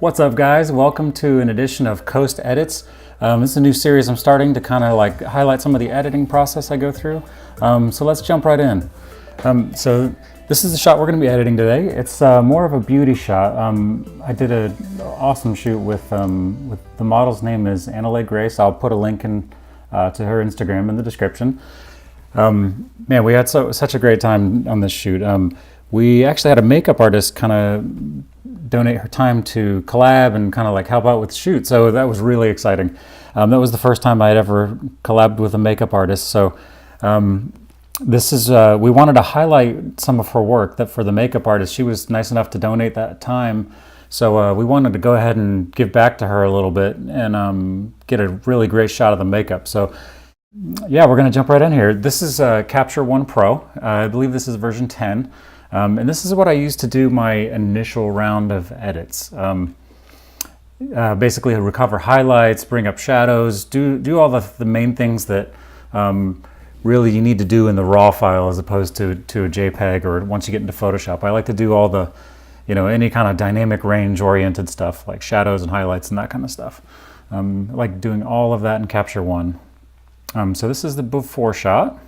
What's up, guys? Welcome to an edition of Coast Edits. This is a new series I'm starting to kind of like highlight some of the editing process I go through. So let's jump right in. So this is the shot we're going to be editing today. It's more of a beauty shot. I did an awesome shoot with the model's name is Annalay Grace. I'll put a link to her Instagram in the description. Man, we had such a great time on this shoot. We actually had a makeup artist kind of donate her time to collab and kind of like help out with the shoot. So that was really exciting. That was the first time I'd ever collabed with a makeup artist. So this is, we wanted to highlight some of her work that for the makeup artist, she was nice enough to donate that time. So we wanted to go ahead and give back to her a little bit and get a really great shot of the makeup. So yeah, we're going to jump right in here. This is Capture One Pro. I believe this is version 10. And this is what I use to do my initial round of edits. Basically recover highlights, bring up shadows, do all the main things that really you need to do in the raw file as opposed to a JPEG or once you get into Photoshop. I like to do all the, any kind of dynamic range oriented stuff like shadows and highlights and that kind of stuff. I like doing all of that in Capture One. So this is the before shot.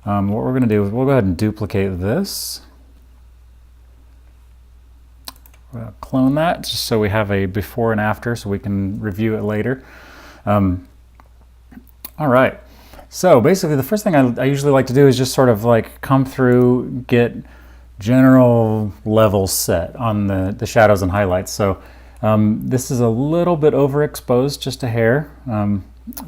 What we're going to do is we'll go ahead and duplicate this. We'll clone that just so we have a before and after so we can review it later. All right. So basically the first thing I usually like to do is just sort of like come through, get general levels set on the shadows and highlights. So this is a little bit overexposed, just a hair.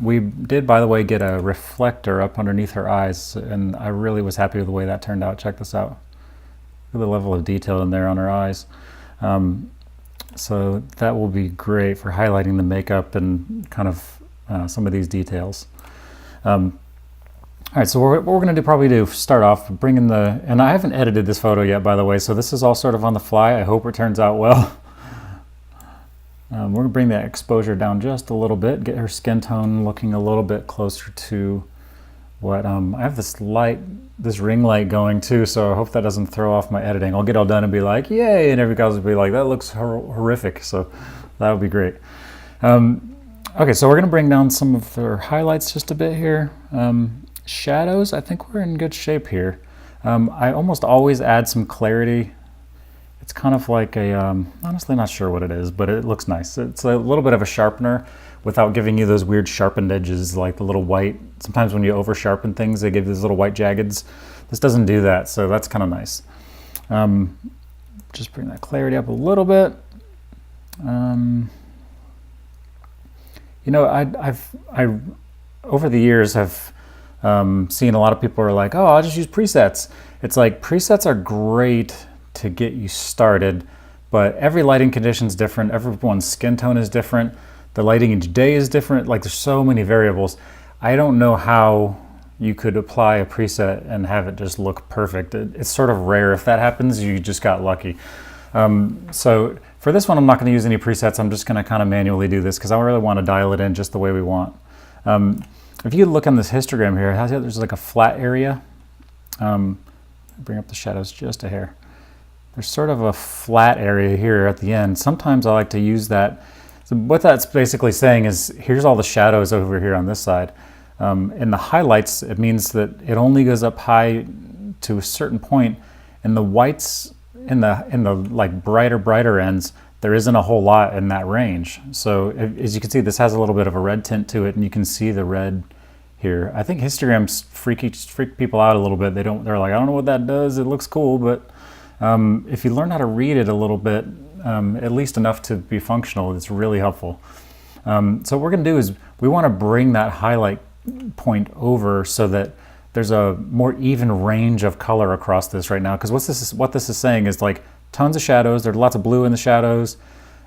We did, by the way, get a reflector up underneath her eyes, and I really was happy with the way that turned out. Check this out. Look at the level of detail in there on her eyes. So that will be great for highlighting the makeup and kind of some of these details. All right, so what we're going to probably start off bringing and I haven't edited this photo yet, by the way, so this is all sort of on the fly. I hope it turns out well. We're going to bring that exposure down just a little bit, get her skin tone looking a little bit closer to what, I have this ring light going too, so I hope that doesn't throw off my editing. I'll get all done and be like, yay, and everybody else will be like, that looks horrific, so that would be great. Okay, so we're going to bring down some of her highlights just a bit here. Shadows, I think we're in good shape here. I almost always add some clarity. It's kind of like honestly not sure what it is, but it looks nice. It's a little bit of a sharpener without giving you those weird sharpened edges like the little white. Sometimes when you over sharpen things, they give you these little white jaggeds. This doesn't do that, so that's kind of nice. Just bring that clarity up a little bit. I over the years have seen a lot of people are like, oh, I'll just use presets. It's like presets are great to get you started, but every lighting condition is different. Everyone's skin tone is different. The lighting each day is different. Like there's so many variables. I don't know how you could apply a preset and have it just look perfect. It's sort of rare. If that happens, you just got lucky. So for this one, I'm not going to use any presets. I'm just going to kind of manually do this because I really want to dial it in just the way we want. If you look on this histogram here, there's like a flat area. Bring up the shadows just a hair. There's sort of a flat area here at the end. Sometimes I like to use that. So what that's basically saying is here's all the shadows over here on this side. In the highlights, it means that it only goes up high to a certain point. In the whites, in the like brighter ends, there isn't a whole lot in that range. So as you can see, this has a little bit of a red tint to it, and you can see the red here. I think histograms freak people out a little bit. They're like, I don't know what that does. It looks cool, but if you learn how to read it a little bit, at least enough to be functional, it's really helpful. So what we're going to do is we want to bring that highlight point over so that there's a more even range of color across this right now. Because what this is saying is like tons of shadows. There's lots of blue in the shadows,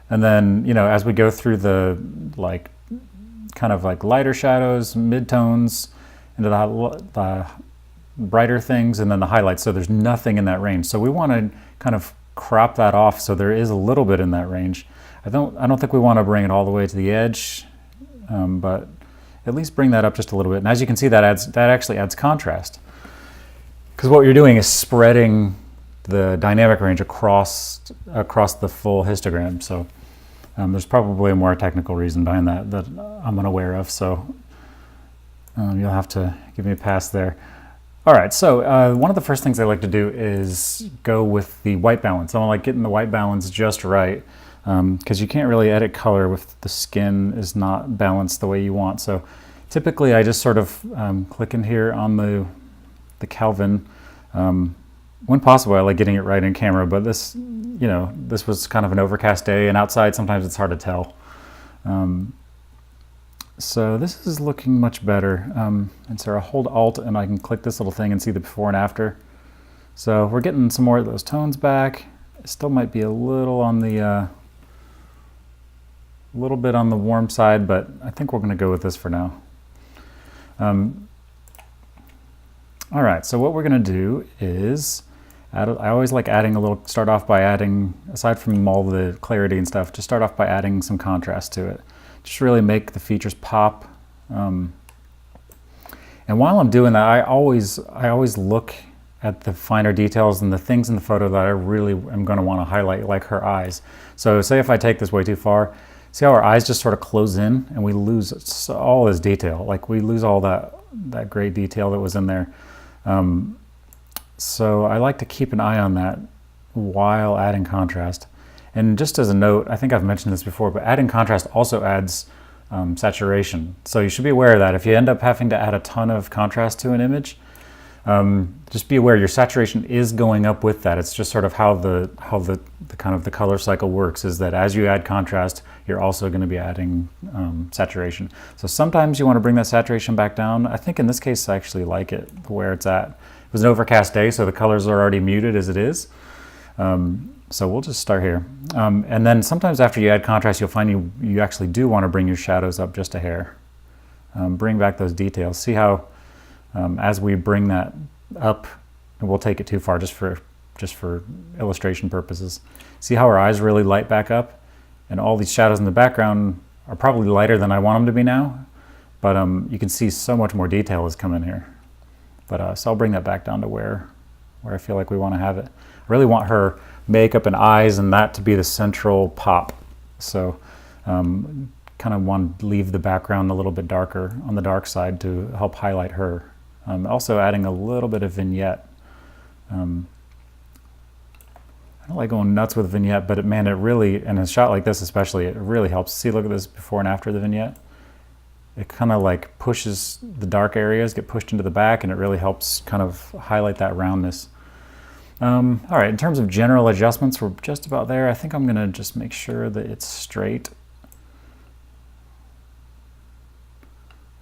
and then as we go through the like kind of like lighter shadows, mid-tones, into the brighter things, and then the highlights, so there's nothing in that range. So we want to kind of crop that off so there is a little bit in that range. I don't think we want to bring it all the way to the edge, but at least bring that up just a little bit. And as you can see, that actually adds contrast, because what you're doing is spreading the dynamic range across the full histogram. So There's probably a more technical reason behind that that I'm unaware of, so you'll have to give me a pass there. All right, so one of the first things I like to do is go with the white balance. I like getting the white balance just right, because you can't really edit color if the skin is not balanced the way you want. So typically I just sort of click in here on the Kelvin. When possible, I like getting it right in camera, but this, this was kind of an overcast day, and outside sometimes it's hard to tell. So this is looking much better. And so I hold Alt and I can click this little thing and see the before and after. So we're getting some more of those tones back. It still might be a little on the little bit on the warm side, but I think we're going to go with this for now. All right, so what we're going to do is I always like adding start off by adding, aside from all the clarity and stuff, just start off by adding some contrast to it. Just really make the features pop. And while I'm doing that, I always look at the finer details and the things in the photo that I really am going to want to highlight, like her eyes. So say if I take this way too far, see how our eyes just sort of close in and we lose all this detail. Like we lose all that great detail that was in there. So I like to keep an eye on that while adding contrast. And just as a note, I think I've mentioned this before, but adding contrast also adds saturation. So you should be aware of that. If you end up having to add a ton of contrast to an image, just be aware your saturation is going up with that. It's just sort of how the kind of the color cycle works, is that as you add contrast, you're also going to be adding saturation. So sometimes you want to bring that saturation back down. I think in this case I actually like it where it's at. It was an overcast day, so the colors are already muted as it is. So we'll just start here. And then sometimes after you add contrast, you'll find you actually do want to bring your shadows up just a hair. Bring back those details. See how as we bring that up, and we'll take it too far just for illustration purposes. See how our eyes really light back up, and all these shadows in the background are probably lighter than I want them to be now, but you can see so much more detail has come in here. But so I'll bring that back down to where I feel like we want to have it. I really want her makeup and eyes and that to be the central pop. So kind of want to leave the background a little bit darker on the dark side to help highlight her. Also adding a little bit of vignette. I don't like going nuts with vignette, but it really, in a shot like this especially, it really helps. See, look at this before and after the vignette. It kind of like pushes the dark areas, get pushed into the back, and it really helps kind of highlight that roundness. All right, in terms of general adjustments, we're just about there. I think I'm gonna just make sure that it's straight.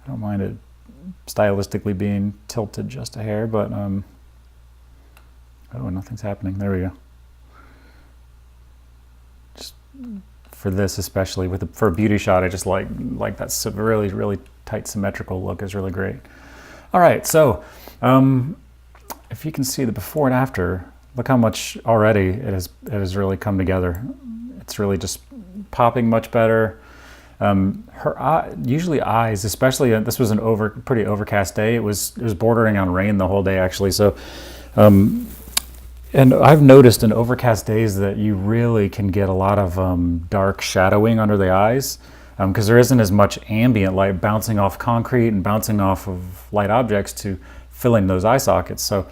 I don't mind it stylistically being tilted just a hair, but oh, nothing's happening. There we go. Just for this, especially for a beauty shot, I just like that really tight symmetrical look is really great. All right, so if you can see the before and after, look how much already it has really come together. It's really just popping much better. Her usually eyes, especially this was a pretty overcast day. It was bordering on rain the whole day actually. So, and I've noticed in overcast days that you really can get a lot of dark shadowing under the eyes because there isn't as much ambient light bouncing off concrete and bouncing off of light objects to fill in those eye sockets. So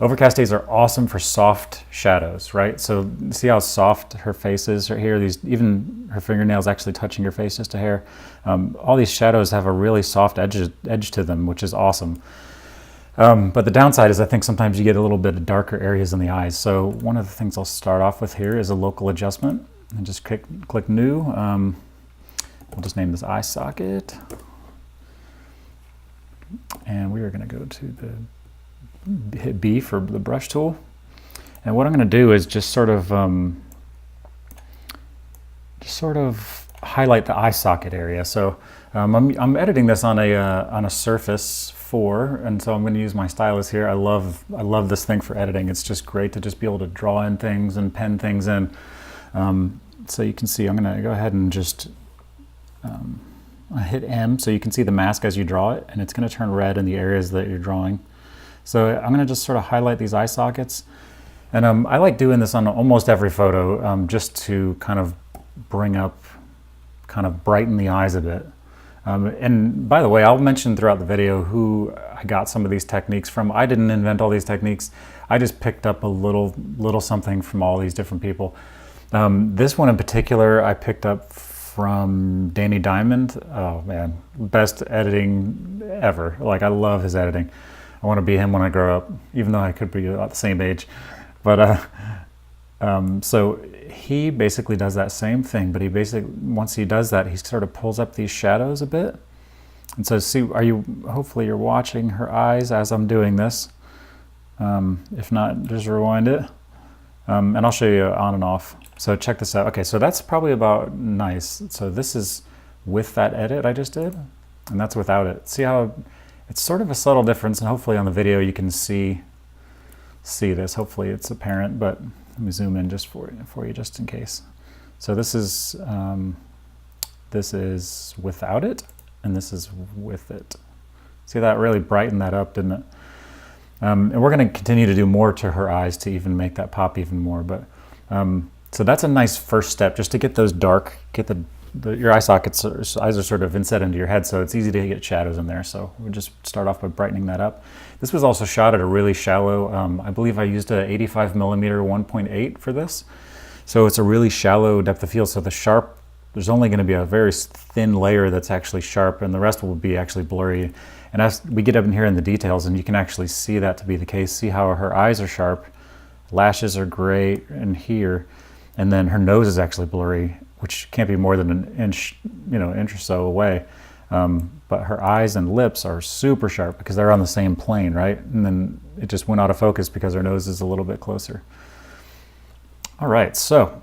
overcast days are awesome for soft shadows, right? So see how soft her face is here? Even her fingernails actually touching your face just a hair. All these shadows have a really soft edge to them, which is awesome. But the downside is I think sometimes you get a little bit of darker areas in the eyes. So one of the things I'll start off with here is a local adjustment. And just click New. We'll just name this eye socket. And we are going to go to hit B for the brush tool. And what I'm going to do is just sort of highlight the eye socket area. So I'm editing this on a Surface 4, and so I'm going to use my stylus here. I love this thing for editing. It's just great to just be able to draw in things and pen things in. So you can see I'm going to go ahead and just hit M so you can see the mask as you draw it, and it's going to turn red in the areas that you're drawing. So I'm going to just sort of highlight these eye sockets, and I like doing this on almost every photo just to kind of bring up kind of brighten the eyes a bit. And by the way, I'll mention throughout the video who I got some of these techniques from. I didn't invent all these techniques. I just picked up a little something from all these different people. This one in particular, I picked up from Danny Diamond. Oh man, best editing ever. Like, I love his editing. I want to be him when I grow up, even though I could be about the same age. But so he basically does that same thing, but he basically, once he does that, he sort of pulls up these shadows a bit. And so see, hopefully you're watching her eyes as I'm doing this. If not, just rewind it. And I'll show you on and off. So check this out. Okay, so that's probably about nice. So this is with that edit I just did, and that's without it. See how it's sort of a subtle difference, and hopefully on the video you can see this. Hopefully it's apparent, but let me zoom in just for you just in case. So this is without it, and this is with it. See, that really brightened that up, didn't it? And we're going to continue to do more to her eyes to even make that pop even more. But so that's a nice first step, just to get those dark, get your eye sockets, eyes are sort of inset into your head, so it's easy to get shadows in there. So we'll just start off by brightening that up. This was also shot at a really shallow, I believe I used a 85mm 1.8 for this. So it's a really shallow depth of field. So there's only going to be a very thin layer that's actually sharp, and the rest will be actually blurry. And as we get up in here in the details, and you can actually see that to be the case, see how her eyes are sharp, lashes are great in here, and then her nose is actually blurry, which can't be more than an inch, inch or so away. But her eyes and lips are super sharp because they're on the same plane, right? And then it just went out of focus because her nose is a little bit closer. All right, so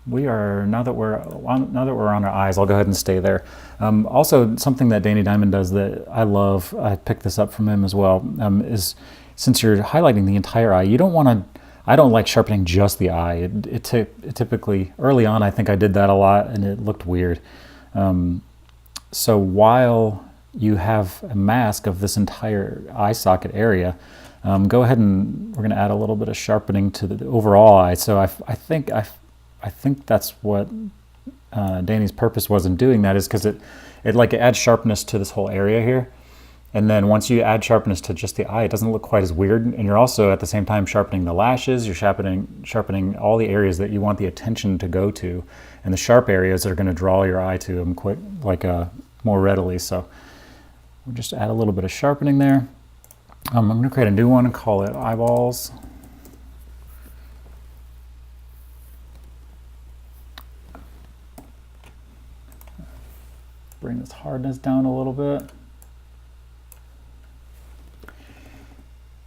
we are, now that we're on our eyes, I'll go ahead and stay there. Also, something that Danny Diamond does that I love, I picked this up from him as well, is since you're highlighting the entire eye, you don't want to, I don't like sharpening just the eye. It typically, early on, I think I did that a lot and it looked weird. So while you have a mask of this entire eye socket area, go ahead and we're going to add a little bit of sharpening to the overall eye. So I think that's what Danny's purpose was in doing that, is because it adds sharpness to this whole area here. And then once you add sharpness to just the eye, it doesn't look quite as weird. And you're also at the same time sharpening the lashes. You're sharpening all the areas that you want the attention to go to, and the sharp areas are going to draw your eye to them more readily. So we'll just add a little bit of sharpening there. I'm going to create a new one and call it eyeballs. Bring this hardness down a little bit.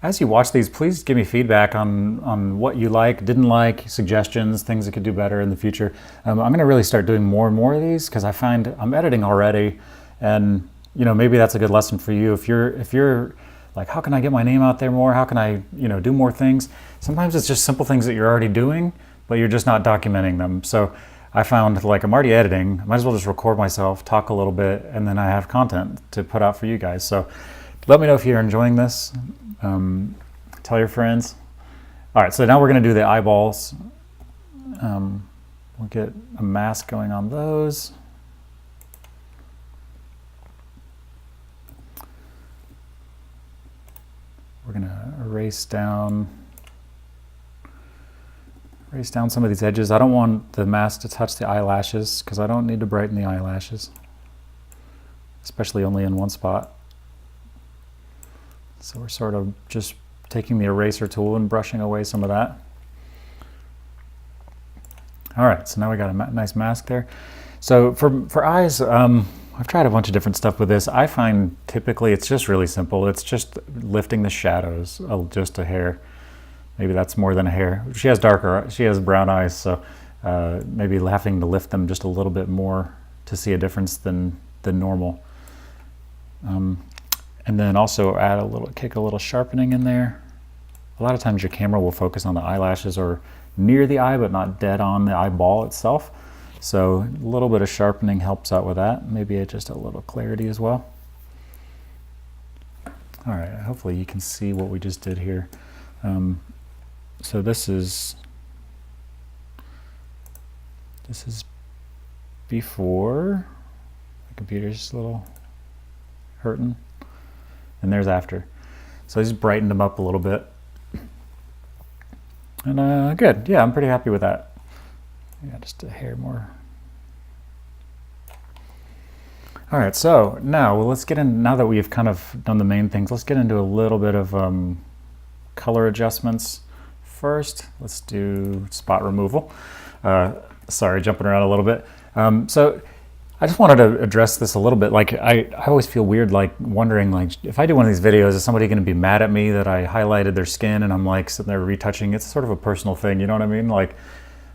As you watch these, please give me feedback on what you didn't like, suggestions, things that could do better in the future. I'm going to really start doing more and more of these because I find I'm editing already, and maybe that's a good lesson for you. If you're like, how can I get my name out there more? How can I do more things? Sometimes it's just simple things that you're already doing, but you're just not documenting them. So I found, like, I'm already editing, I might as well just record myself, talk a little bit, and then I have content to put out for you guys. So let me know if you're enjoying this. Tell your friends. All right, so now we're going to do the eyeballs. We'll get a mask going on those. We're going to erase down some of these edges. I don't want the mask to touch the eyelashes because I don't need to brighten the eyelashes, especially only in one spot. So we're sort of just taking the eraser tool and brushing away some of that. All right, so now we got a nice mask there. So for eyes, I've tried a bunch of different stuff with this. I find typically it's just really simple. It's just lifting the shadows just a hair. Maybe that's more than a hair. She has brown eyes, so maybe having to lift them just a little bit more to see a difference than normal. And then also kick a little sharpening in there. A lot of times your camera will focus on the eyelashes or near the eye, but not dead on the eyeball itself. So a little bit of sharpening helps out with that. Maybe just a little clarity as well. All right, hopefully you can see what we just did here. So this is before. The computer's just a little hurting. And there's after. So I just brightened them up a little bit. And good. Yeah, I'm pretty happy with that. Yeah, just a hair more. All right, so now let's get in. Now that we've kind of done the main things, let's get into a little bit of color adjustments. First, let's do spot removal. Sorry, jumping around a little bit. So I just wanted to address this a little bit. Like I always feel weird, like wondering, like if I do one of these videos, is somebody going to be mad at me that I highlighted their skin and I'm like sitting there retouching? It's sort of a personal thing, you know what I mean? Like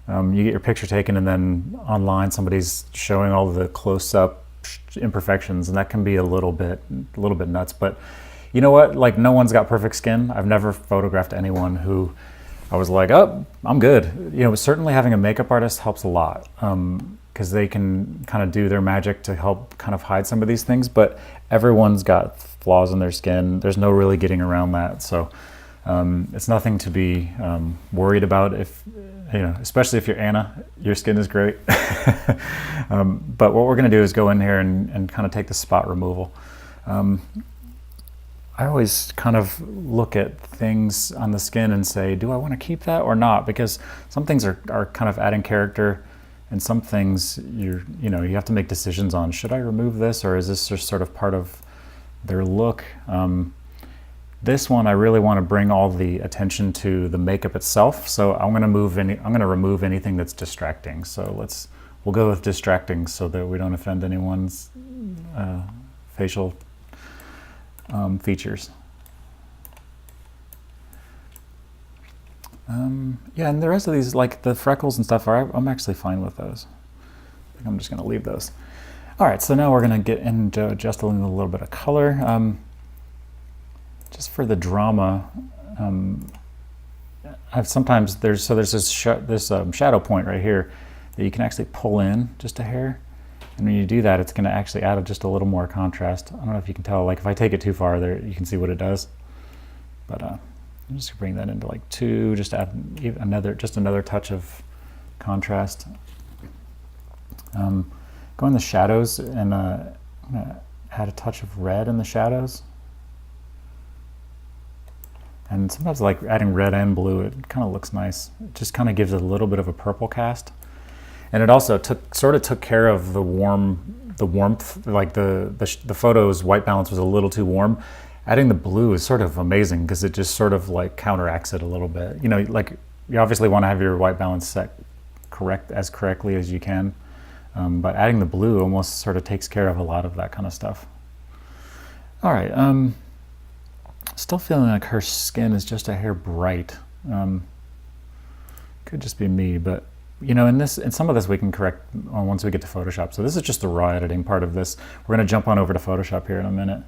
you get your picture taken and then online somebody's showing all the close-up imperfections, and that can be a little bit nuts. But you know what? Like no one's got perfect skin. I've never photographed anyone who I was like, oh, I'm good. You know, certainly having a makeup artist helps a lot. Because they can kind of do their magic to help kind of hide some of these things, but everyone's got flaws in their skin. There's no really getting around that. So it's nothing to be worried about if, you know, especially if you're Anna, your skin is great. But what we're gonna do is go in here and kind of take the spot removal. I always kind of look at things on the skin and say, do I want to keep that or not? Because some things are kind of adding character, and some things you have to make decisions on. Should I remove this, or is this just sort of part of their look? This one I really want to bring all the attention to the makeup itself. So I'm going to remove anything that's distracting. So we'll go with distracting so that we don't offend anyone's facial features. Yeah, and the rest of these, like the freckles and stuff, I'm actually fine with those. I think I'm just going to leave those. All right, so now we're going to get into just a little bit of color. Just for the drama, sometimes there's this shadow point right here that you can actually pull in just a hair. And when you do that, it's going to actually add just a little more contrast. I don't know if you can tell, like if I take it too far there, you can see what it does. But I'm just bring that into like 2, just add another touch of contrast. Go in the shadows, and I'm gonna add a touch of red in the shadows. And sometimes like adding red and blue, it kind of looks nice. It just kind of gives it a little bit of a purple cast. And it also took care of the warmth, like the photo's white balance was a little too warm. Adding the blue is sort of amazing because it just sort of like counteracts it a little bit. You know, like you obviously want to have your white balance set correctly as you can, but adding the blue almost sort of takes care of a lot of that kind of stuff. All right, still feeling like her skin is just a hair bright. Could just be me, but you know, in some of this we can correct once we get to Photoshop. So this is just the raw editing part of this. We're going to jump on over to Photoshop here in a minute.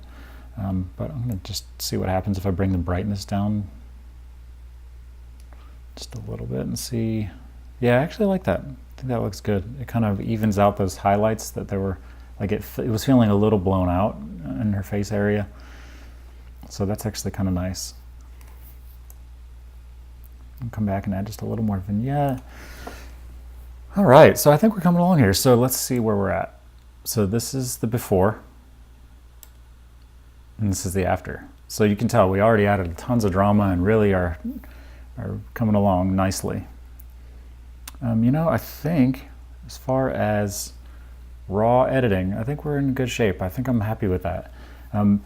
But I'm going to just see what happens if I bring the brightness down just a little bit and see. Yeah, I actually like that. I think that looks good. It kind of evens out those highlights that there were, like it was feeling a little blown out in her face area. So that's actually kind of nice. I'll come back and add just a little more vignette. All right, so I think we're coming along here. So let's see where we're at. So this is the before, and this is the after. So you can tell we already added tons of drama and really are coming along nicely. You know, I think as far as raw editing, I think we're in good shape. I think I'm happy with that. And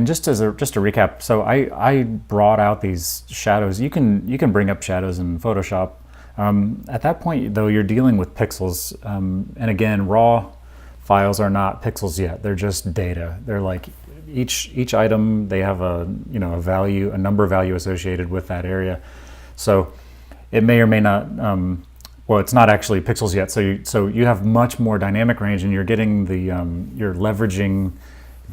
just to recap, so I brought out these shadows. You can bring up shadows in Photoshop. At that point, though, you're dealing with pixels, and again, raw files are not pixels yet. They're just data. They're like each item. They have a value, a number value associated with that area. So it may or may not. Well, it's not actually pixels yet. So you have much more dynamic range, and you're getting you're leveraging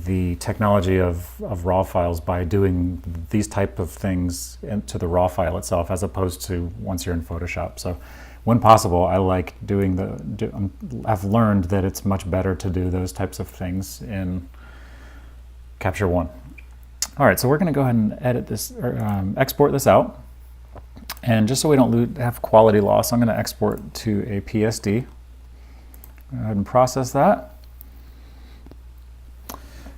the technology of raw files by doing these type of things into the raw file itself, as opposed to once you're in Photoshop. So when possible, I like doing I've learned that it's much better to do those types of things in Capture One. All right, so we're going to go ahead and edit this, or export this out. And just so we don't have quality loss, I'm going to export to a PSD. Go ahead and process that.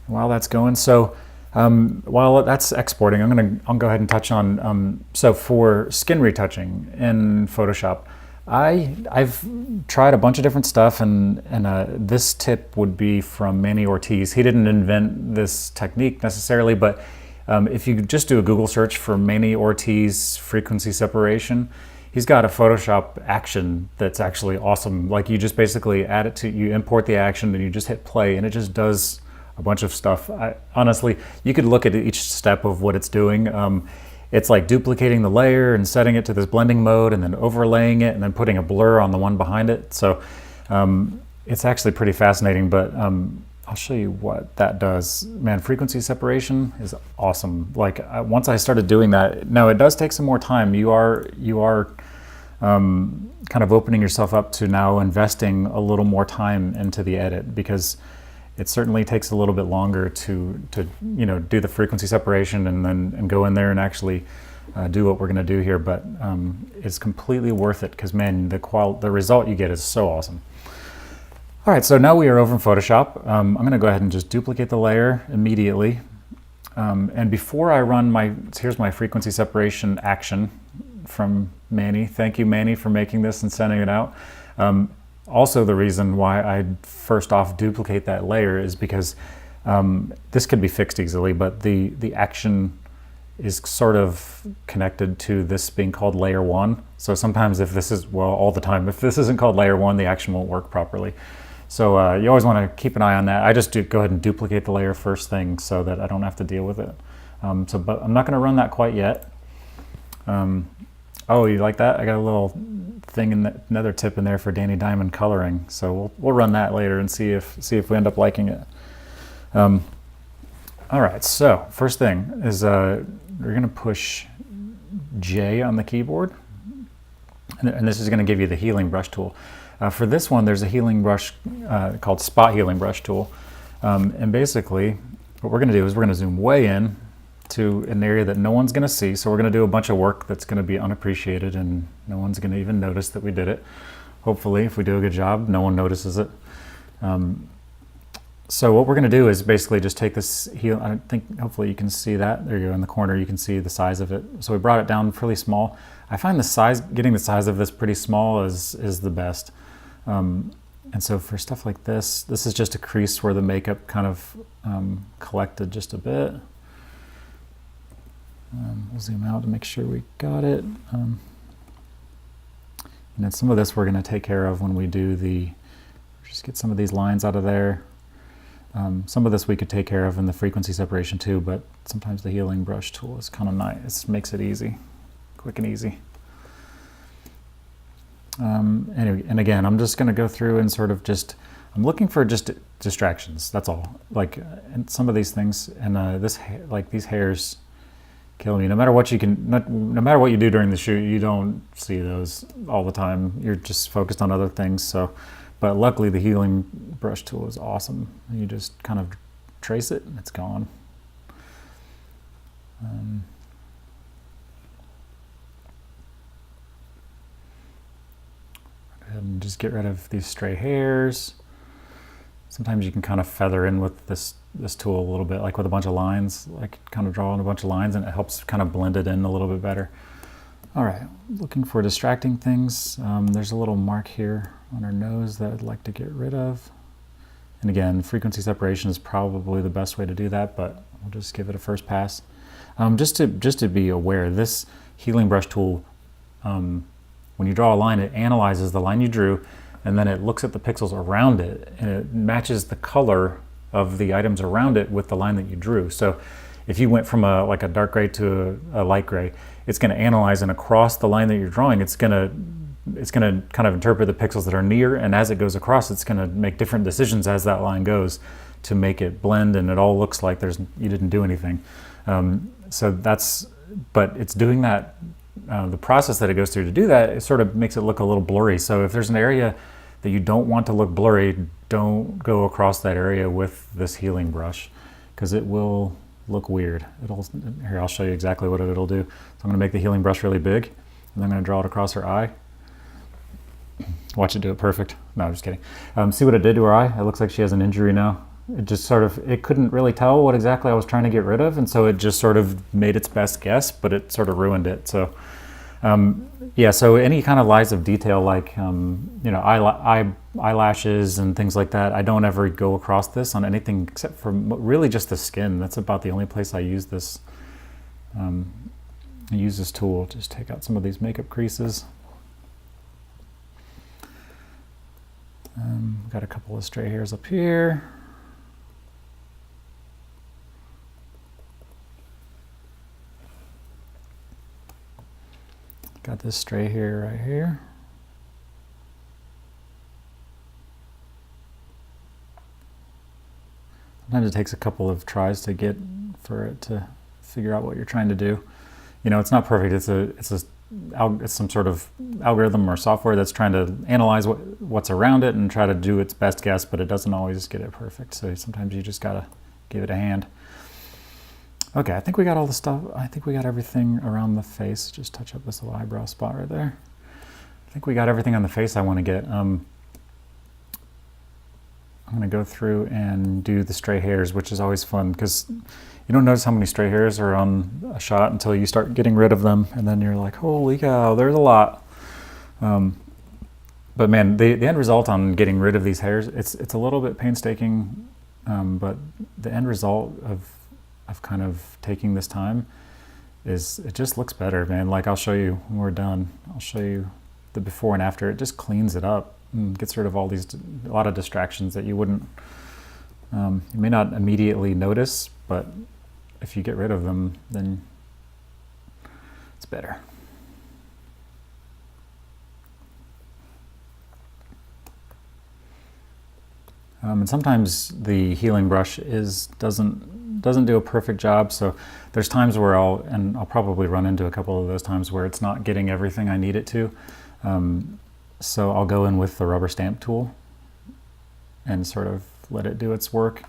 While that's going, so while that's exporting, I'll go ahead and touch on, so for skin retouching in Photoshop, I've tried a bunch of different stuff, and this tip would be from Manny Ortiz. He didn't invent this technique necessarily, but if you just do a Google search for Manny Ortiz frequency separation, he's got a Photoshop action that's actually awesome. Like, you just basically add it to, you import the action, and you just hit play, and it just does a bunch of stuff. Honestly, you could look at each step of what it's doing. It's like duplicating the layer and setting it to this blending mode, and then overlaying it, and then putting a blur on the one behind it. So it's actually pretty fascinating, but I'll show you what that does. Man, frequency separation is awesome. Like, once I started doing that, now it does take some more time. You are kind of opening yourself up to now investing a little more time into the edit, because it certainly takes a little bit longer to do the frequency separation and go in there and actually do what we're going to do here. But it's completely worth it, because man, the result you get is so awesome. All right, so now we are over in Photoshop. I'm going to go ahead and just duplicate the layer immediately. And before I run here's my frequency separation action from Manny. Thank you, Manny, for making this and sending it out. Also, the reason why I first off duplicate that layer is because this could be fixed easily, but the action is sort of connected to this being called layer 1. So sometimes if this is, well, all the time, if this isn't called layer 1, the action won't work properly. So you always want to keep an eye on that. I just go ahead and duplicate the layer first thing so that I don't have to deal with it. But I'm not going to run that quite yet. Oh, you like that? I got a little thing another tip in there for Danny Diamond coloring. So we'll run that later and see if we end up liking it. All right. So first thing is we're going to push J on the keyboard, and this is going to give you the healing brush tool. For this one, there's a healing brush called Spot Healing Brush Tool, and basically what we're going to do is we're going to zoom way in to an area that no one's going to see. So we're going to do a bunch of work that's going to be unappreciated, and no one's going to even notice that we did it. Hopefully, if we do a good job, no one notices it. So what we're going to do is basically just take this I think hopefully you can see that. There you go, in the corner you can see the size of it. So we brought it down pretty small. I find getting the size of this pretty small is the best. And so for stuff like this is just a crease where the makeup kind of collected just a bit. We'll zoom out to make sure we got it. And then some of this we're going to take care of when we do just get some of these lines out of there. Some of this we could take care of in the frequency separation too, but sometimes the healing brush tool is kind of nice. It makes it easy, quick and easy. Anyway, and again, I'm just going to go through and sort of I'm looking for just distractions. That's all. Like, and some of these things, and these hairs kill me. No matter what no matter what you do during the shoot, you don't see those all the time. You're just focused on other things. So, but luckily the healing brush tool is awesome. You just kind of trace it and it's gone. Go ahead and just get rid of these stray hairs. Sometimes you can kind of feather in with this tool a little bit, like with a bunch of lines, like kind of draw in a bunch of lines, and it helps kind of blend it in a little bit better. All right, looking for distracting things. There's a little mark here on her nose that I'd like to get rid of. And again, frequency separation is probably the best way to do that, but we'll just give it a first pass. Just to be aware, this healing brush tool, when you draw a line, it analyzes the line you drew, and then it looks at the pixels around it, and it matches the color of the items around it with the line that you drew. So if you went from a dark gray to a light gray, it's going to analyze, and across the line that you're drawing, it's going to kind of interpret the pixels that are near, and as it goes across, it's going to make different decisions as that line goes to make it blend, and it all looks like you didn't do anything. But it's doing that. The process that it goes through to do that, it sort of makes it look a little blurry. So if there's an area that you don't want to look blurry, don't go across that area with this healing brush, because it will look weird. Here, I'll show you exactly what it'll do. So I'm going to make the healing brush really big, and I'm going to draw it across her eye. Watch it do it perfect. No, I'm just kidding. See what it did to her eye? It looks like she has an injury now. It just sort of, it couldn't really tell what exactly I was trying to get rid of, and so it just sort of made its best guess, but it sort of ruined it. So yeah, so any kind of lines of detail like eyelashes and things like that, I don't ever go across this on anything except for really just the skin. That's about the only place I use this. I use this tool. Just take out some of these makeup creases. Got a couple of stray hairs up here. Got this stray hair right here. Sometimes it takes a couple of tries to get for it to figure out what you're trying to do. You know, it's not perfect. It's some sort of algorithm or software that's trying to analyze what's around it and try to do its best guess, but it doesn't always get it perfect. So sometimes you just gotta give it a hand. Okay, I think we got all the stuff. I think we got everything around the face. Just touch up this little eyebrow spot right there. I think we got everything on the face I want to get. I'm going to go through and do the stray hairs, which is always fun because you don't notice how many stray hairs are on a shot until you start getting rid of them, and then you're like, holy cow, there's a lot. But man, the end result on getting rid of these hairs, it's a little bit painstaking, but the end result of kind of taking this time is it just looks better, man. Like I'll show you when we're done. I'll show you the before and after. It just cleans it up and gets rid of a lot of distractions that you wouldn't, you may not immediately notice, but if you get rid of them, then it's better. And sometimes the healing brush doesn't do a perfect job. So there's times where I'll probably run into a couple of those times where it's not getting everything I need it to. So I'll go in with the rubber stamp tool and sort of let it do its work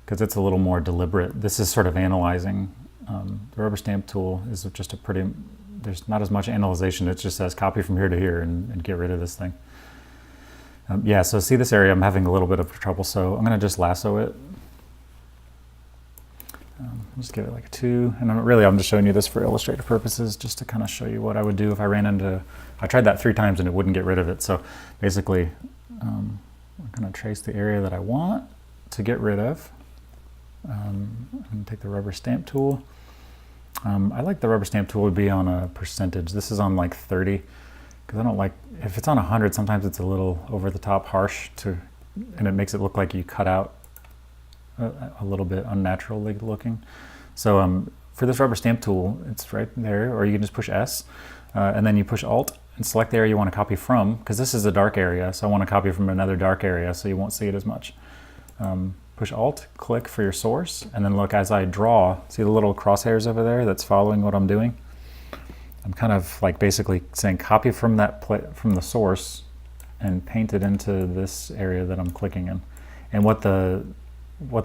because it's a little more deliberate. This is sort of analyzing. The rubber stamp tool is just there's not as much analyzation. It just says copy from here to here and get rid of this thing. Yeah, so see this area, I'm having a little bit of trouble, so I'm going to just lasso it. Just give it like a 2, and I'm just showing you this for illustrative purposes, just to kind of show you what I would do if I ran into. I tried that 3 times and it wouldn't get rid of it. So basically, I'm going to trace the area that I want to get rid of. I'm going to take the rubber stamp tool. I like the rubber stamp tool would be on a percentage. This is on like 30, because I don't like, if it's on 100, sometimes it's a little over the top harsh and it makes it look like you cut out a little bit unnaturally looking. So for this rubber stamp tool, it's right there, or you can just push S, and then you push Alt and select the area you want to copy from, because this is a dark area, so I want to copy from another dark area so you won't see it as much. Push Alt, click for your source, and then look as I draw, see the little crosshairs over there that's following what I'm doing? I'm kind of like basically saying copy from from the source and paint it into this area that I'm clicking in. And what the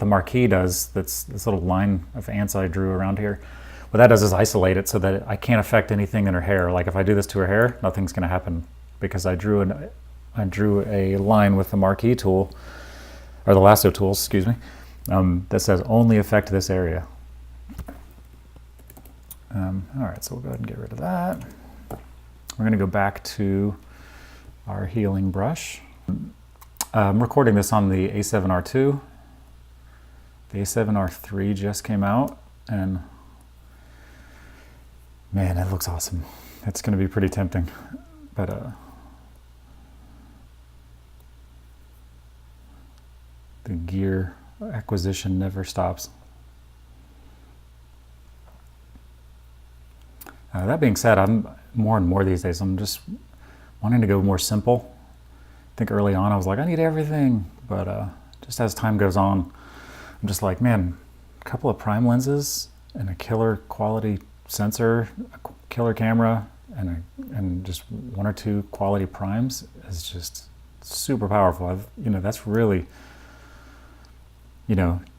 marquee does, that's this little line of ants I drew around here, what that does is isolate it so that I can't affect anything in her hair. Like if I do this to her hair, nothing's going to happen because I drew a line with the marquee tool, or the lasso tool, excuse me, that says only affect this area. All right, so we'll go ahead and get rid of that. We're going to go back to our healing brush. I'm recording this on the A7R2. The A7R3 just came out, and man, it looks awesome. It's going to be pretty tempting, but the gear acquisition never stops. That being said, I'm more and more these days, I'm just wanting to go more simple. I think early on I was like, I need everything, but just as time goes on, I'm just like, man, a couple of prime lenses and a killer quality sensor, a killer camera, and just 1 or 2 quality primes is just super powerful. That's really,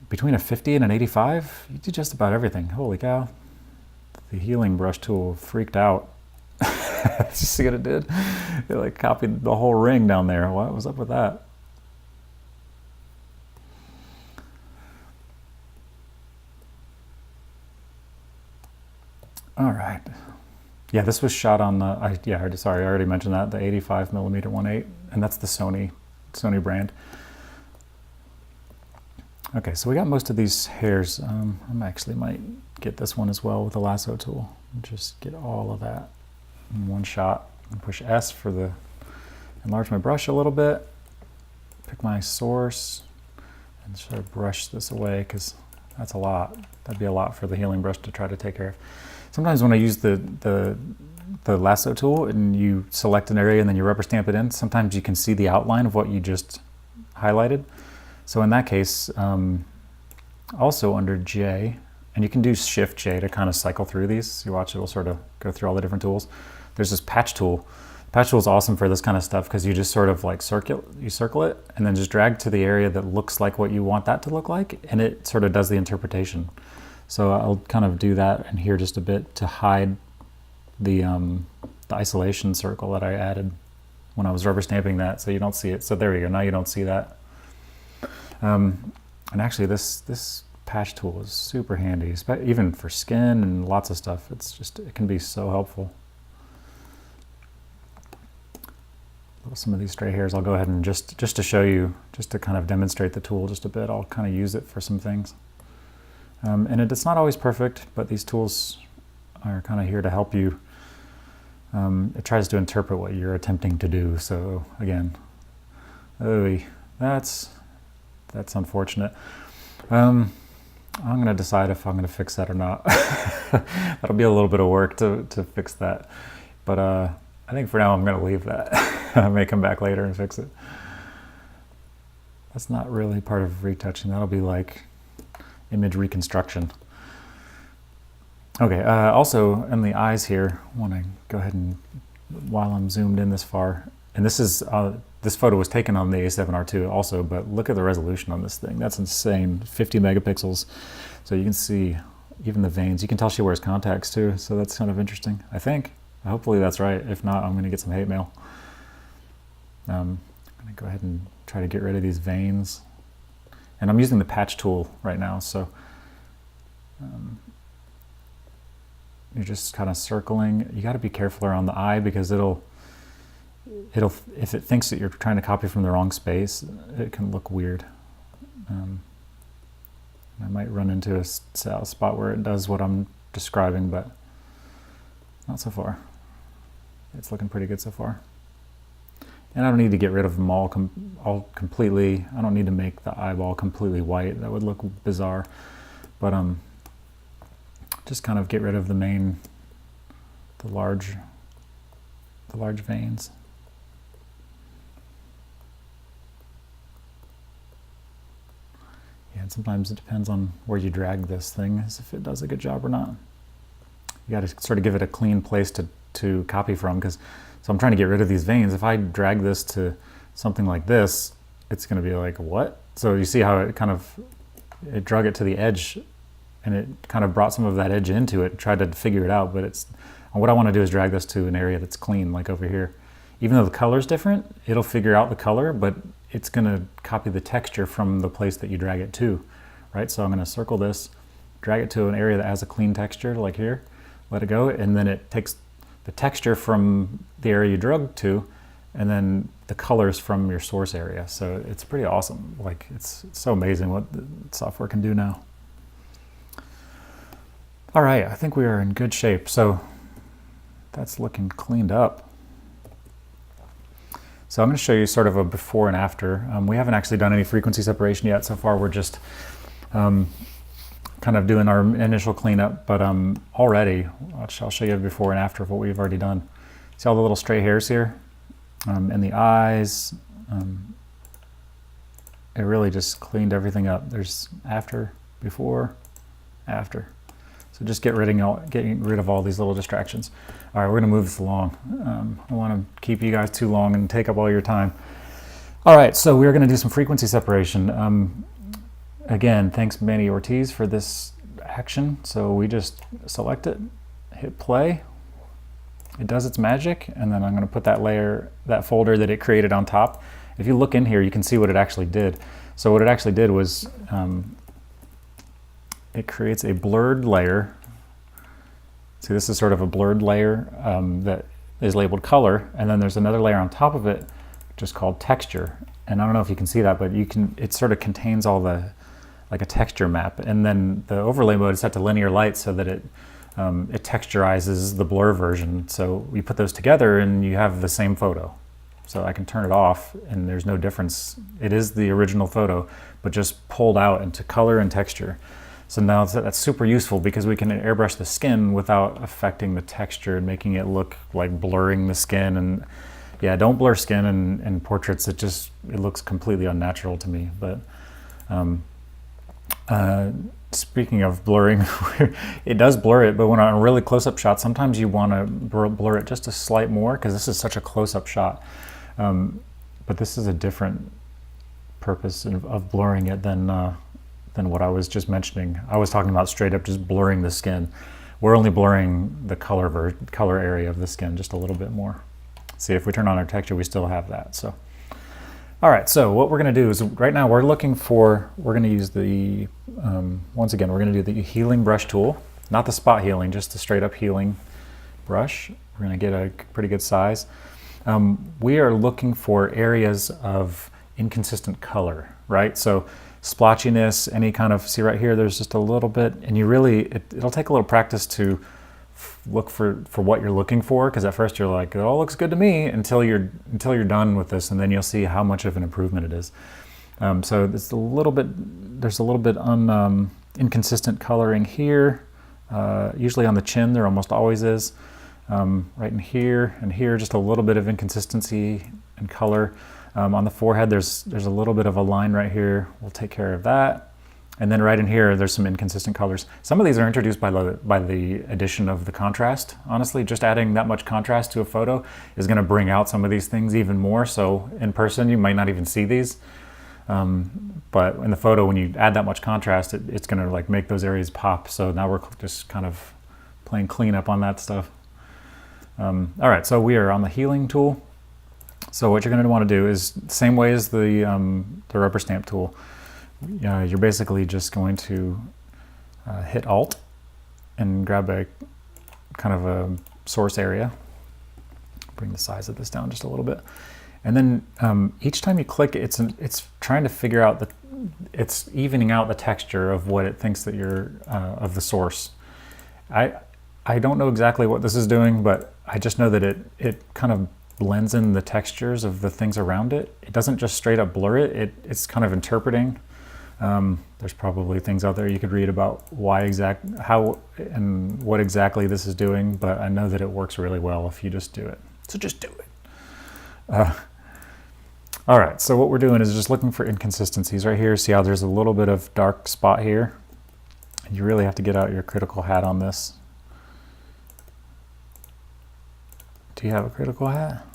between a 50 and an 85, you do just about everything. Holy cow. The healing brush tool freaked out. See what it did? It like copied the whole ring down there. What was up with that? All right. Yeah, this was shot on the, I already mentioned that, the 85mm 1.8, and that's the Sony brand. Okay, so we got most of these hairs. I actually might get this one as well with the lasso tool. Just get all of that in one shot. And push S for the, enlarge my brush a little bit, pick my source, and sort of brush this away because that's a lot. That'd be a lot for the healing brush to try to take care of. Sometimes when I use the lasso tool and you select an area and then you rubber stamp it in, sometimes you can see the outline of what you just highlighted. So in that case, also under J, and you can do Shift J to kind of cycle through these. You watch, it'll sort of go through all the different tools. There's this patch tool. Patch tool is awesome for this kind of stuff because you just sort of like circle it and then just drag to the area that looks like what you want that to look like, and it sort of does the interpretation. So I'll kind of do that in here just a bit to hide the isolation circle that I added when I was rubber stamping that, so you don't see it. So there you go, now you don't see that. And actually this patch tool is super handy, even for skin and lots of stuff. It can be so helpful. Some of these stray hairs I'll go ahead and just to show you, just to kind of demonstrate the tool just a bit, I'll kind of use it for some things. And it's not always perfect, but these tools are kind of here to help you. It tries to interpret what you're attempting to do. So again, that's unfortunate. I'm going to decide if I'm going to fix that or not. That'll be a little bit of work to fix that. But I think for now I'm going to leave that. I may come back later and fix it. That's not really part of retouching. That'll be like image reconstruction. Okay, also in the eyes here, I want to go ahead and, while I'm zoomed in this far, and this is this photo was taken on the A7R II also, but look at the resolution on this thing. That's insane, 50 megapixels. So you can see even the veins. You can tell she wears contacts too, so that's kind of interesting, I think. Hopefully that's right. If not, I'm going to get some hate mail. I'm going to go ahead and try to get rid of these veins. And I'm using the patch tool right now, so you're just kind of circling. You got to be careful around the eye because it'll if it thinks that you're trying to copy from the wrong space, it can look weird. I might run into a spot where it does what I'm describing, but not so far. It's looking pretty good so far. And I don't need to get rid of them all completely. I don't need to make the eyeball completely white. That would look bizarre. But just kind of get rid of the large veins. Yeah, and sometimes it depends on where you drag this thing, as if it does a good job or not. You got to sort of give it a clean place to copy from, because so I'm trying to get rid of these veins. If I drag this to something like this, it's going to be like, what? So you see how it drug it to the edge, and it kind of brought some of that edge into it, tried to figure it out, but what I want to do is drag this to an area that's clean, like over here. Even though the color's different, it'll figure out the color, but it's going to copy the texture from the place that you drag it to, right? So I'm going to circle this, drag it to an area that has a clean texture, like here, let it go, and then it takes the texture from the area you drug to, and then the colors from your source area. So it's pretty awesome. Like it's so amazing what the software can do now. All right, I think we are in good shape. So that's looking cleaned up. So I'm going to show you sort of a before and after. We haven't actually done any frequency separation yet. So far we're just kind of doing our initial cleanup, but already, I'll show you the before and after of what we've already done. See all the little stray hairs here? And the eyes, it really just cleaned everything up. There's after, before, after. So just getting rid of all these little distractions. All right, we're gonna move this along. I don't wanna keep you guys too long and take up all your time. All right, so we're gonna do some frequency separation. Again, thanks Manny Ortiz for this action. So we just select it, hit play, it does its magic, and then I'm going to put that layer, that folder that it created on top. If you look in here, you can see what it actually did. So what it actually did was it creates a blurred layer. See, this is sort of a blurred layer that is labeled color, and then there's another layer on top of it just called texture. And I don't know if you can see that, but you can, it sort of contains all the, like a texture map. And then the overlay mode is set to linear light so that it texturizes the blur version. So we put those together and you have the same photo. So I can turn it off and there's no difference. It is the original photo, but just pulled out into color and texture. So now that's super useful because we can airbrush the skin without affecting the texture and making it look like blurring the skin. And yeah, don't blur skin in portraits. It looks completely unnatural to me. But speaking of blurring, it does blur it, but when on a really close-up shot, sometimes you want to blur it just a slight more because this is such a close-up shot. But this is a different purpose of blurring it than what I was just mentioning. I was talking about straight up just blurring the skin. We're only blurring the color area of the skin just a little bit more. See, if we turn on our texture, we still have that. So, all right. So what we're going to do is right now we're going to use the once again we're going to do the healing brush tool, not the spot healing, just the straight up healing brush. We're going to get a pretty good size. We are looking for areas of inconsistent color, right? So splotchiness, any kind of, see right here, there's just a little bit, and you really, it'll take a little practice to look for what you're looking for, because at first you're like, it all looks good to me, until you're done with this, and then you'll see how much of an improvement it is. So there's a little bit inconsistent coloring here. Usually on the chin, there almost always is. Right in here and here, just a little bit of inconsistency in color. On the forehead, there's a little bit of a line right here. We'll take care of that. And then right in here, there's some inconsistent colors. Some of these are introduced by the addition of the contrast. Honestly, just adding that much contrast to a photo is going to bring out some of these things even more. So in person, you might not even see these. But in the photo, when you add that much contrast, it's going to like make those areas pop. So now we're just kind of playing cleanup on that stuff. All right, so we are on the healing tool. So what you're going to want to do is the same way as the rubber stamp tool. You're basically just going to hit Alt and grab a kind of a source area. Bring the size of this down just a little bit, and then each time you click, it's trying to figure out it's evening out the texture of what it thinks that you're of the source. I don't know exactly what this is doing, but I just know that it kind of blends in the textures of the things around it. It doesn't just straight up blur it. It's kind of interpreting. There's probably things out there you could read about how and what exactly this is doing, but I know that it works really well if you just do it. So just do it. All right, so what we're doing is just looking for inconsistencies right here. See how there's a little bit of dark spot here? You really have to get out your critical hat on this. Do you have a critical hat?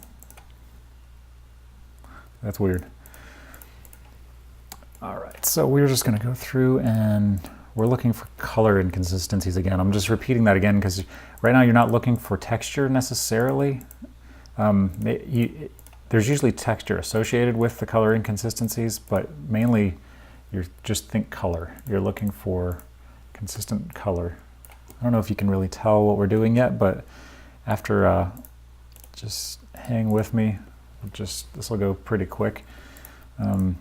That's weird. All right, so we're just going to go through and we're looking for color inconsistencies again. I'm just repeating that again because right now you're not looking for texture necessarily. There's usually texture associated with the color inconsistencies, but mainly you just think color. You're looking for consistent color. I don't know if you can really tell what we're doing yet, but after just hang with me. This will go pretty quick. When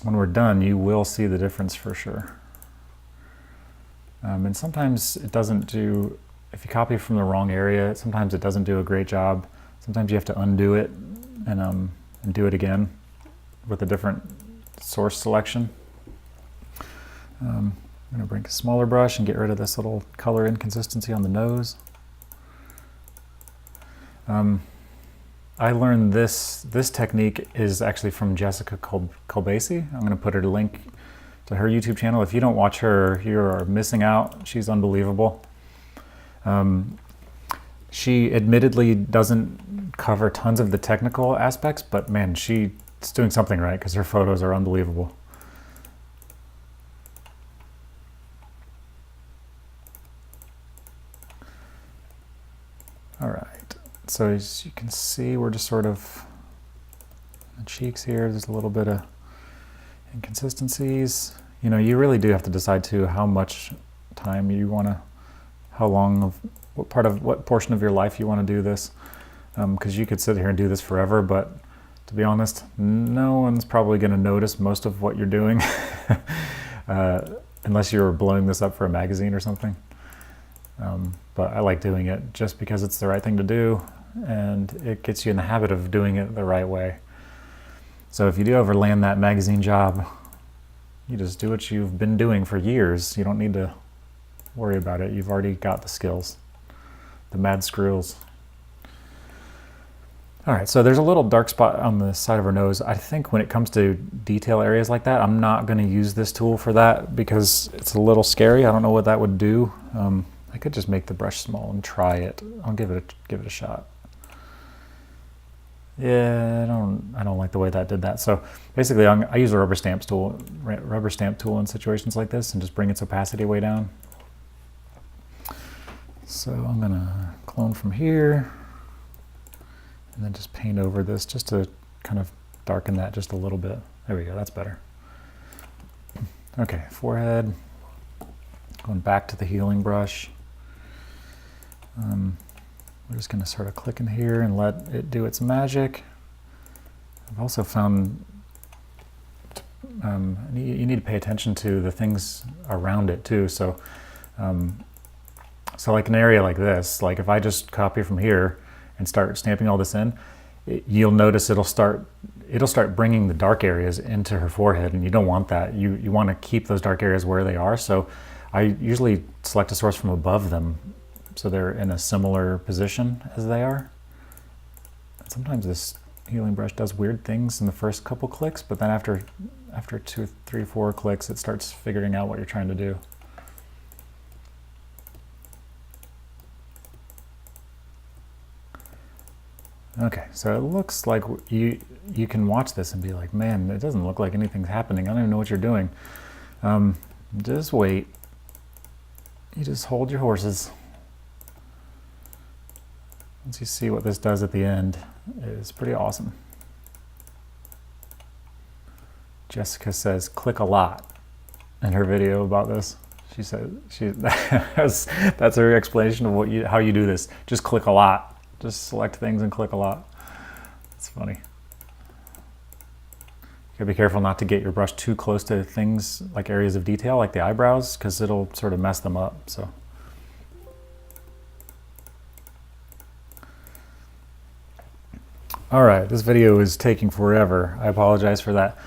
we're done, you will see the difference for sure. And sometimes it doesn't do, if you copy from the wrong area, sometimes it doesn't do a great job. Sometimes you have to undo it and do it again with a different source selection. I'm going to bring a smaller brush and get rid of this little color inconsistency on the nose. I learned this technique is actually from Jessica Colbasi. I'm going to put her link to her YouTube channel. If you don't watch her, you are missing out. She's unbelievable. She admittedly doesn't cover tons of the technical aspects, but man, she's doing something right because her photos are unbelievable. All right. So as you can see, we're just sort of the cheeks here. There's a little bit of inconsistencies. You know, you really do have to decide too how much time you want to, how long of what portion of your life you want to do this. Because you could sit here and do this forever, but to be honest, no one's probably going to notice most of what you're doing unless you're blowing this up for a magazine or something. But I like doing it just because it's the right thing to do, and it gets you in the habit of doing it the right way. So if you do ever land that magazine job, you just do what you've been doing for years. You don't need to worry about it. You've already got the skills, the mad squirrels. All right, so there's a little dark spot on the side of her nose. I think when it comes to detail areas like that, I'm not going to use this tool for that because it's a little scary. I don't know what that would do. I could just make the brush small and try it. I'll give it a shot. Yeah, I don't like the way that did that. So basically, I use a rubber stamp tool in situations like this, and just bring its opacity way down. So I'm gonna clone from here, and then just paint over this just to kind of darken that just a little bit. There we go. That's better. Okay, forehead. Going back to the healing brush. We're just going to sort of click in here and let it do its magic. I've also found you need to pay attention to the things around it too. So, so like an area like this, like if I just copy from here and start stamping all this in, you'll notice it'll start bringing the dark areas into her forehead, and you don't want that. You want to keep those dark areas where they are. So I usually select a source from above them, so they're in a similar position as they are. And sometimes this healing brush does weird things in the first couple clicks, but then after 2, 3, 4 clicks, it starts figuring out what you're trying to do. Okay, so it looks like you can watch this and be like, man, it doesn't look like anything's happening. I don't even know what you're doing. Just wait. You just hold your horses. Once you see what this does at the end, it's pretty awesome. Jessica says, click a lot in her video about this. She said, that's her explanation of how you do this. Just click a lot. Just select things and click a lot. It's funny. You gotta be careful not to get your brush too close to things like areas of detail, like the eyebrows, because it'll sort of mess them up. So. All right, this video is taking forever. I apologize for that.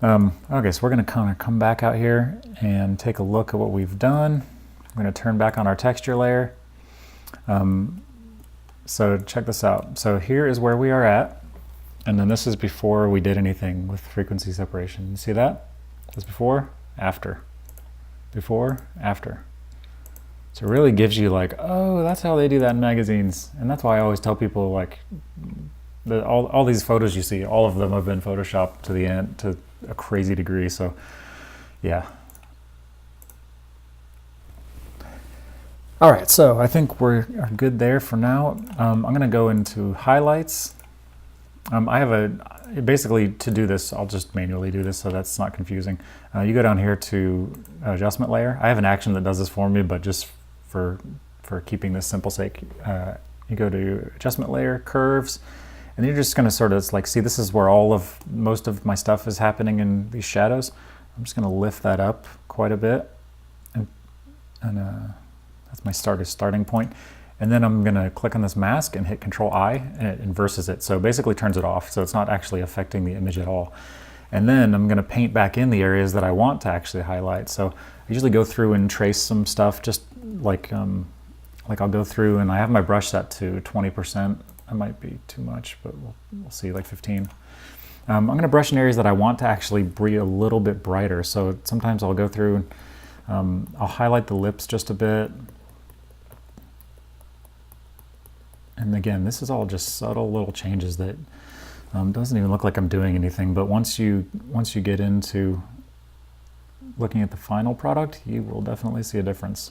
Okay, so we're gonna kind of come back out here and take a look at what we've done. I'm gonna turn back on our texture layer. So check this out. So here is where we are at, and then this is before we did anything with frequency separation. You see that? That's before, after. Before, after. So it really gives you like, oh, that's how they do that in magazines. And that's why I always tell people, like, all these photos you see, all of them have been photoshopped to the end to a crazy degree. So yeah. All right, so I think we're good there for now. I'm gonna go into highlights. I have basically to do this, I'll just manually do this so that's not confusing. You go down here to adjustment layer. I have an action that does this for me, but just for keeping this simple sake, you go to adjustment layer, curves, and you're just gonna sort of like, see, this is where most of my stuff is happening in these shadows. I'm just gonna lift that up quite a bit, and that's my starting point. And then I'm gonna click on this mask and hit Control-I, and it inverses it. So basically turns it off, so it's not actually affecting the image at all. And then I'm gonna paint back in the areas that I want to actually highlight. So I usually go through and trace some stuff, just like I'll go through, and I have my brush set to 20%. That might be too much, but we'll see, like 15. I'm gonna brush in areas that I want to actually be a little bit brighter. So sometimes I'll go through and I'll highlight the lips just a bit. And again, this is all just subtle little changes that doesn't even look like I'm doing anything. But once you get into looking at the final product, you will definitely see a difference.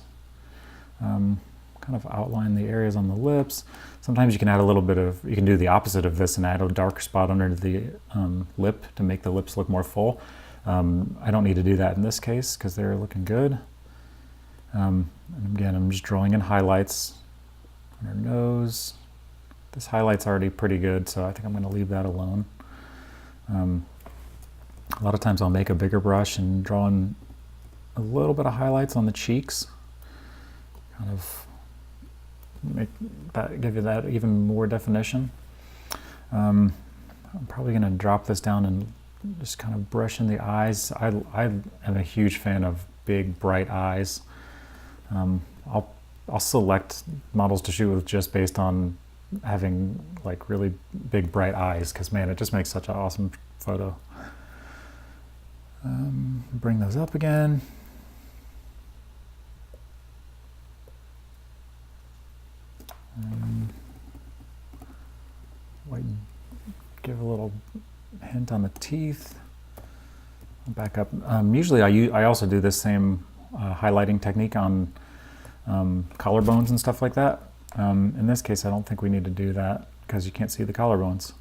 kind of outline the areas on the lips. Sometimes you can add a little bit of, you can do the opposite of this and add a dark spot under the lip to make the lips look more full. I don't need to do that in this case because they're looking good. And again, I'm just drawing in highlights on her nose. This highlight's already pretty good, so I think I'm going to leave that alone. A lot of times I'll make a bigger brush and draw in a little bit of highlights on the cheeks. Kind of make that, give you that even more definition. I'm probably going to drop this down and just kind of brush in the eyes. I am a huge fan of big, bright eyes. I'll select models to shoot with just based on having like really big, bright eyes, because man, it just makes such an awesome photo. Bring those up again. Give a little hint on the teeth. Back up. Usually I also do this same highlighting technique on collarbones and stuff like that. In this case, I don't think we need to do that because you can't see the collarbones.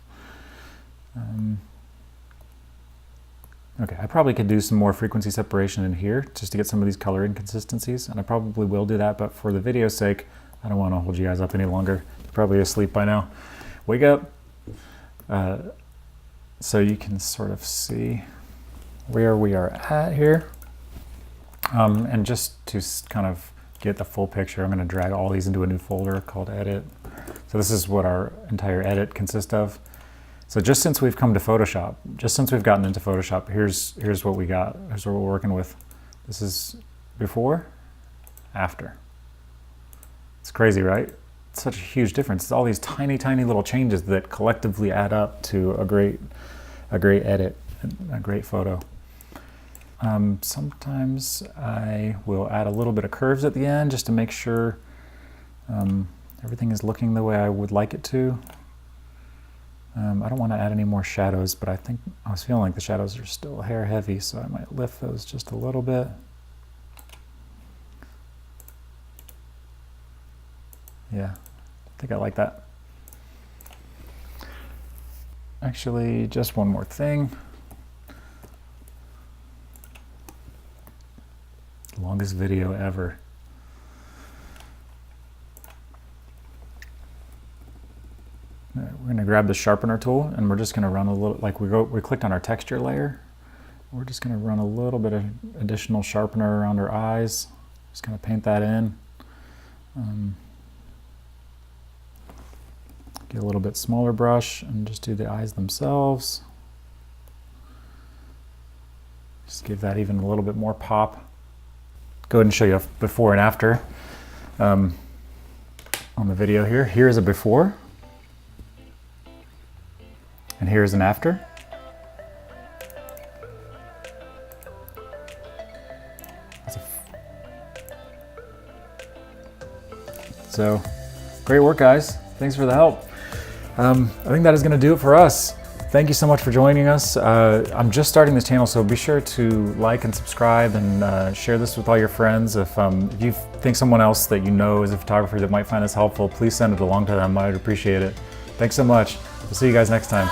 Okay, I probably could do some more frequency separation in here just to get some of these color inconsistencies, and I probably will do that, but for the video's sake, I don't want to hold you guys up any longer. You're probably asleep by now. Wake up. So you can sort of see where we are at here. And just to kind of get the full picture, I'm going to drag all these into a new folder called Edit. So this is what our entire edit consists of. So just since we've come to Photoshop, just since we've gotten into Photoshop, here's what we got. Here's what we're working with. This is before, after. It's crazy, right? It's such a huge difference. It's all these tiny, tiny little changes that collectively add up to a great edit, a great photo. Sometimes I will add a little bit of curves at the end just to make sure everything is looking the way I would like it to. I don't want to add any more shadows, but I was feeling like the shadows are still hair heavy, so I might lift those just a little bit. Yeah, I think I like that. Actually, just one more thing. Longest video ever. We're going to grab the sharpener tool and we're just going to run a little, like we clicked on our texture layer. We're just going to run a little bit of additional sharpener around her eyes. Just going to paint that in. Get a little bit smaller brush and just do the eyes themselves. Just give that even a little bit more pop. Go ahead and show you a before and after on the video here. Here's a before. And here's an after. So, great work, guys. Thanks for the help. I think that is going to do it for us. Thank you so much for joining us. I'm just starting this channel, so be sure to like and subscribe and share this with all your friends. If you think someone else that you know is a photographer that might find this helpful, please send it along to them. I would appreciate it. Thanks so much. We'll see you guys next time.